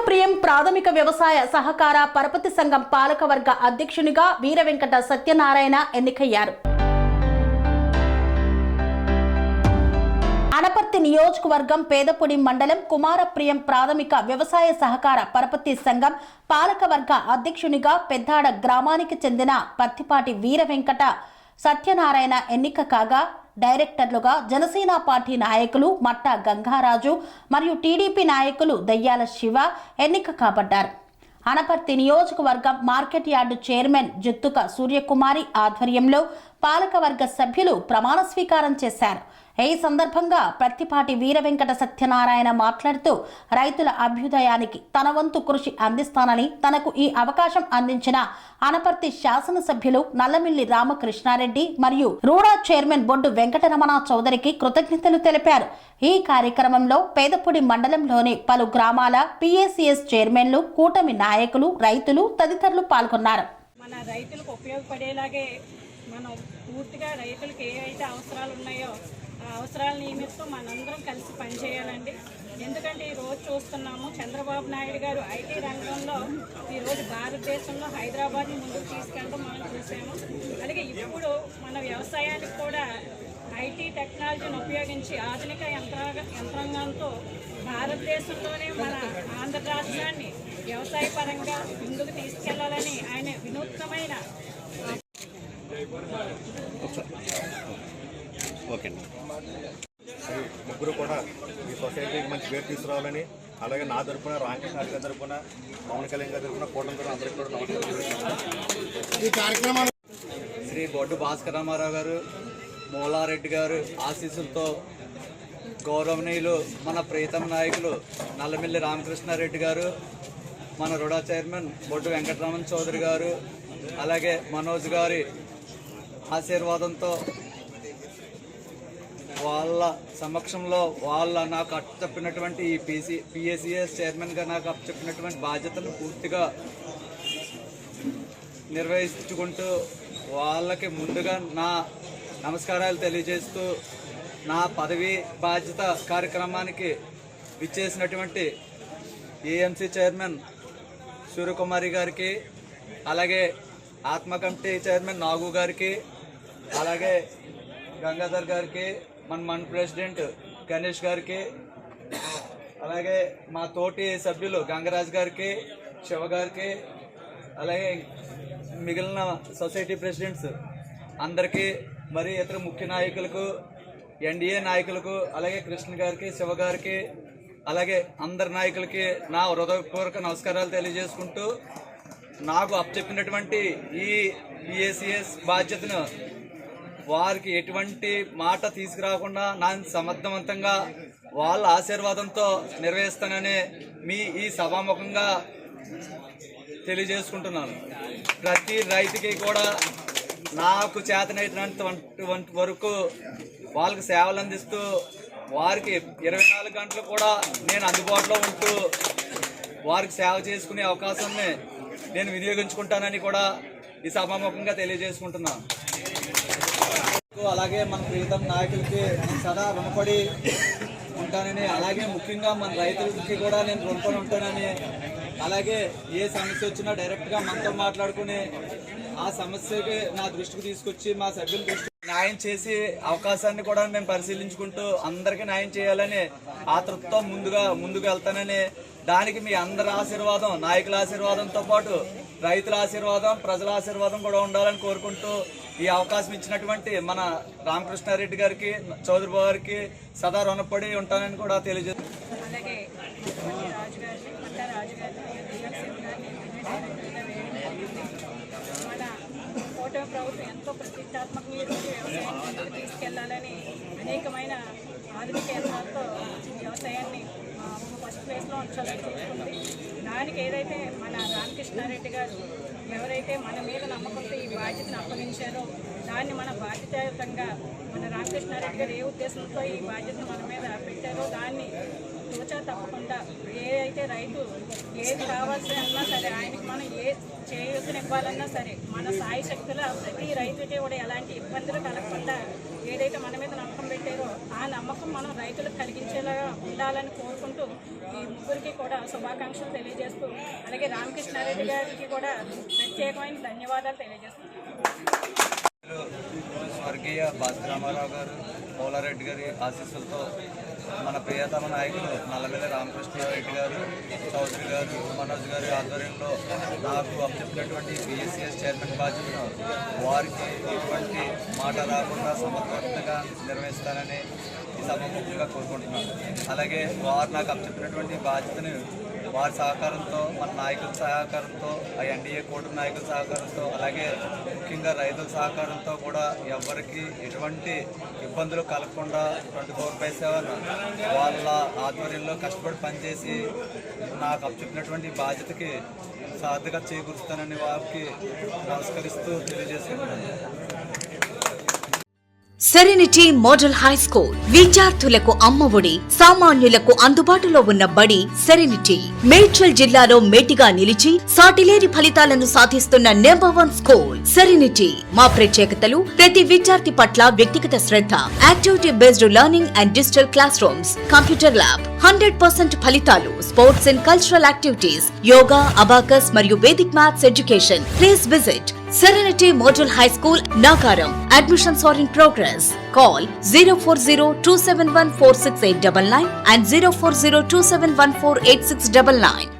ప్రియం ప్రాథమిక వ్యవసాయ సహకార పరపతి సంఘం పాలకవర్గ అధ్యక్షునిగా వీర వెంకట సత్యనారాయణ ఎన్నికయ్యారు. అనపర్తి నియోజకవర్గం పేదపూడి మండలం కుమారప్రియం ప్రాథమిక వ్యవసాయ సహకార పరపతి సంఘం పాలకవర్గ అధ్యక్షునిగా పెద్దాడ గ్రామానికి చెందిన పత్తిపాటి వీర వెంకట సత్యనారాయణ ఎన్నిక కాగా, డైరెక్టర్లుగా జనసేన పార్టీ నాయకులు మట్టా గంగారాజు మరియు టీడీపీ నాయకులు దయ్యాల శివ ఎన్నిక కాబడ్డారు. అనపర్తి నియోజకవర్గం market yard chairman Juttuka Suryakumari ఆధ్వర్యంలో పాలకవర్గ సభ్యులు ప్రమాణ స్వీకారం చేశారు. ఈ సందర్భంగా పత్తిపాటి వీర వెంకట సత్యనారాయణ మాట్లాడుతూ, రైతుల అభ్యుదయానికి తన వంతు కృషి అందిస్తానని, తనకు ఈ అవకాశం అందించిన అనపర్తి శాసనసభ్యులు నల్లమిల్లి రామకృష్ణారెడ్డి మరియు రూడా చైర్మన్ బొడ్డు వెంకటరమణ చౌదరికి కృతజ్ఞతలు తెలిపారు. ఈ కార్యక్రమంలో పేదపూడి మండలంలోని పలు గ్రామాల పిఎసిఎస్ చైర్మన్లు, కూటమి నాయకులు, రైతులు తదితరులు పాల్గొన్నారు. మన రైతులకు ఉపయోగపడేలాగే మనం పూర్తిగా రైతులకు ఏవైతే అవసరాలు ఉన్నాయో ఆ అవసరాల నిమిత్తం మనందరం కలిసి పనిచేయాలండి. ఎందుకంటే ఈరోజు చూస్తున్నాము, చంద్రబాబు నాయుడు గారు ఐటీ రంగంలో ఈరోజు భారతదేశంలో హైదరాబాద్ని ముందుకు తీసుకెళ్ళడం మనం చూసాము. అలాగే ఇప్పుడు మన వ్యవసాయానికి కూడా ఐటీ టెక్నాలజీని ఉపయోగించి ఆధునిక యంత్రాంగంతో భారతదేశంలోనే మన ఆంధ్ర రాష్ట్రాన్ని వ్యవసాయ పరంగా ముందుకు తీసుకెళ్లాలని ఆయన వినూత్నమైన ముగ్గురు కూడా ఈ సొసైటీకి మంచి పేరు తీసుకురావాలని, అలాగే నా తరఫున రామకృష్ణ గారి తరఫున, పవన్ కళ్యాణ్ గారి తరఫున, కూటమి తరఫున అందరికీ కూడా నమస్కారం. ఈ కార్యక్రమాలు శ్రీ బొడ్డు భాస్కర రామారావు గారు, మూలారెడ్డి గారు ఆశీస్సులతో గౌరవనీయులు మన ప్రీతమ నాయకులు నల్లమిల్లి రామకృష్ణారెడ్డి గారు, మన రుడా చైర్మన్ బొడ్డు వెంకటరమణ చౌదరి గారు, అలాగే మనోజ్ గారి ఆశీర్వాదంతో వాళ్ళ సమక్షంలో నాకు అప్పచెప్పినటువంటి ఈ పిఎసిఎస్ చైర్మన్గా నాకు అప్పచెప్పినటువంటి బాధ్యతను పూర్తిగా నిర్వహించుకుంటూ వాళ్ళకి ముందుగా నా నమస్కారాలు తెలియజేస్తూ, నా పదవి బాధ్యత కార్యక్రమానికి విచ్చేసినటువంటి ఏఎంసీ చైర్మన్ సూర్యకుమారి గారికి, అలాగే ఆత్మ కమిటీ చైర్మన్ నాగు గారికి, అలాగే గంగాధర్ గారికి, మన ప్రెసిడెంట్ గణేష్ గారికి, అలాగే మా తోటి సభ్యులు గంగరాజ్ గారికి, శివ గారికి, అలాగే మిగిలిన సొసైటీ ప్రెసిడెంట్స్ అందరికీ, మరి ఇతర ముఖ్య నాయకులకు, ఎన్డీఏ నాయకులకు, అలాగే కృష్ణ గారికి, శివ గారికి, అలాగే అందరి నాయకులకి నా హృదయపూర్వక నమస్కారాలు తెలియజేసుకుంటూ, నాకు అప్పచెప్పినటువంటి ఈ పిఎసిఎస్ బాధ్యతను వారికి ఎటువంటి మాట తీసుకురాకుండా నేను సమర్థవంతంగా వాళ్ళ ఆశీర్వాదంతో నిర్వహిస్తానని ఈ సభాముఖంగా తెలియజేసుకుంటున్నాను. ప్రతి రైతుకి కూడా నాకు చేతనైనంత వరకు వాళ్ళకి సేవలు అందిస్తూ, వారికి 24 గంటలు కూడా నేను అందుబాటులో ఉంటూ వారికి సేవ చేసుకునే అవకాశాన్ని నేను వినియోగించుకుంటానని కూడా ఈ సభాముఖంగా తెలియజేసుకుంటున్నాను. అలాగే మన ప్రీతం నాయకులకి సదా రుణపడి ఉంటానని, అలాగే ముఖ్యంగా మన రైతులకి కూడా నేను రుణపడి ఉంటానని, అలాగే ఏ సమస్య వచ్చినా డైరెక్ట్గా మనతో మాట్లాడుకుని ఆ సమస్యకి నా దృష్టికి తీసుకొచ్చి మా సభ్యుల దృష్టికి న్యాయం చేసి అవకాశాన్ని కూడా మేము పరిశీలించుకుంటూ అందరికీ న్యాయం చేయాలని ఆతృతతో ముందుకు వెళ్తానని, దానికి మీ అందరి ఆశీర్వాదం, నాయకుల ఆశీర్వాదంతో పాటు రైతుల ఆశీర్వాదం, ప్రజల ఆశీర్వాదం కూడా ఉండాలని కోరుకుంటూ ఈ అవకాశం ఇచ్చినటువంటి మన రామకృష్ణారెడ్డి గారికి, చౌదరి బాబు గారికి సదా రుణపడి ఉంటానని కూడా తెలియజేస్తాను. అలాగే మన కూటమి ప్రభుత్వం ఎంతో ప్రతిష్టాత్మకంగా వ్యవసాయాన్ని తీసుకెళ్లాలని అనేకమైన ఆధునిక యంత్రాలతో వ్యవసాయాన్ని ఫస్ట్ ప్లేస్లో ఉంచాలని చూస్తుంది. దానికి ఏదైతే మన రామకృష్ణారెడ్డి గారు ఎవరైతే మన మీద నమ్మకంతో ఈ బాధ్యతను అప్పగించారో దాన్ని మన బాధ్యతాయుతంగా మన రామకృష్ణారెడ్డి గారు ఏ ఉద్దేశంతో ఈ బాధ్యతను మన మీద పెట్టారో దాన్ని తూచా తప్పకుండా ఏదైతే రైతు ఏది కావాల్సి అన్నా సరే, ఆయనకి మనం ఏ చేయూతనివ్వాలన్నా సరే మన సాయి శక్తుల ప్రతి రైతుకి కూడా ఎలాంటి ఇబ్బందులు కలగకుండా ఏదైతే మన మీద నమ్మకం పెట్టి పెట్టారో ఆ నమ్మకం మనం రైతులకు కలిగించేలా ఉండాలని కోరుకుంటూ ఈ ముగ్గురికి కూడా శుభాకాంక్షలు తెలియజేస్తూ అలాగే రామకృష్ణారెడ్డి గారికి కూడా ప్రత్యేకమైన ధన్యవాదాలు తెలియజేస్తున్నాను. స్వర్గీయ బాద్రామారావు గారు, పోలారెడ్డి గారి ఆశీస్సులతో మన ప్రియతమ నాయకులు నల్లవెల్లి రామకృష్ణారెడ్డి గారు, చౌదరి గారు, మనోజ్ గారి ఆధ్వర్యంలో నాకు అప్పచెప్పినటువంటి BSCS చైర్మన్ బాధ్యతను వారికి ఎటువంటి మాట రాకుండా సమర్థవంతంగా నిర్వహిస్తానని ఈ సభముఖంగా కోరుకుంటున్నాను. అలాగే వారు నాకు అప్పచెప్పినటువంటి బాధ్యతను వారి సహకారంతో, మన నాయకుల సహకారంతో, ఆ NDA కూటమి నాయకుల సహకారంతో, అలాగే ముఖ్యంగా రైతుల సహకారంతో కూడా ఎవరికి ఎటువంటి ఇబ్బందులు కలగకుండా 24/7 వాళ్ళ ఆధ్వర్యంలో కష్టపడి పనిచేసి నాకు అప్పచెప్పినటువంటి బాధ్యతకి సార్థకత చేకూరుస్తానని వారికి నమస్కరిస్తూ తెలియజేస్తున్నాను. సెరెనిటీ మోడల్ హై స్కూల్ విద్యార్థులకు అమ్మఒడి, సామాన్యులకు అందుబాటులో ఉన్న బడి సెరెనిటీ. మేడ్చల్ జిల్లాలో మేటిగా నిలిచి సాటిలేని ఫలితాలను సాధిస్తున్న #1 స్కూల్ సెరెనిటీ. మా ప్రత్యేకతలు ప్రతి విద్యార్థి పట్ల వ్యక్తిగత శ్రద్ధ, activity based learning and digital classrooms, computer lab, 100% ఫలితాలు, sports and cultural activities, yoga, abacus మరియు Vedic maths education. Please visit Serenity Model High School, Nagaram. Admissions are in progress. Call 040-271-46899 and 040-271-48699.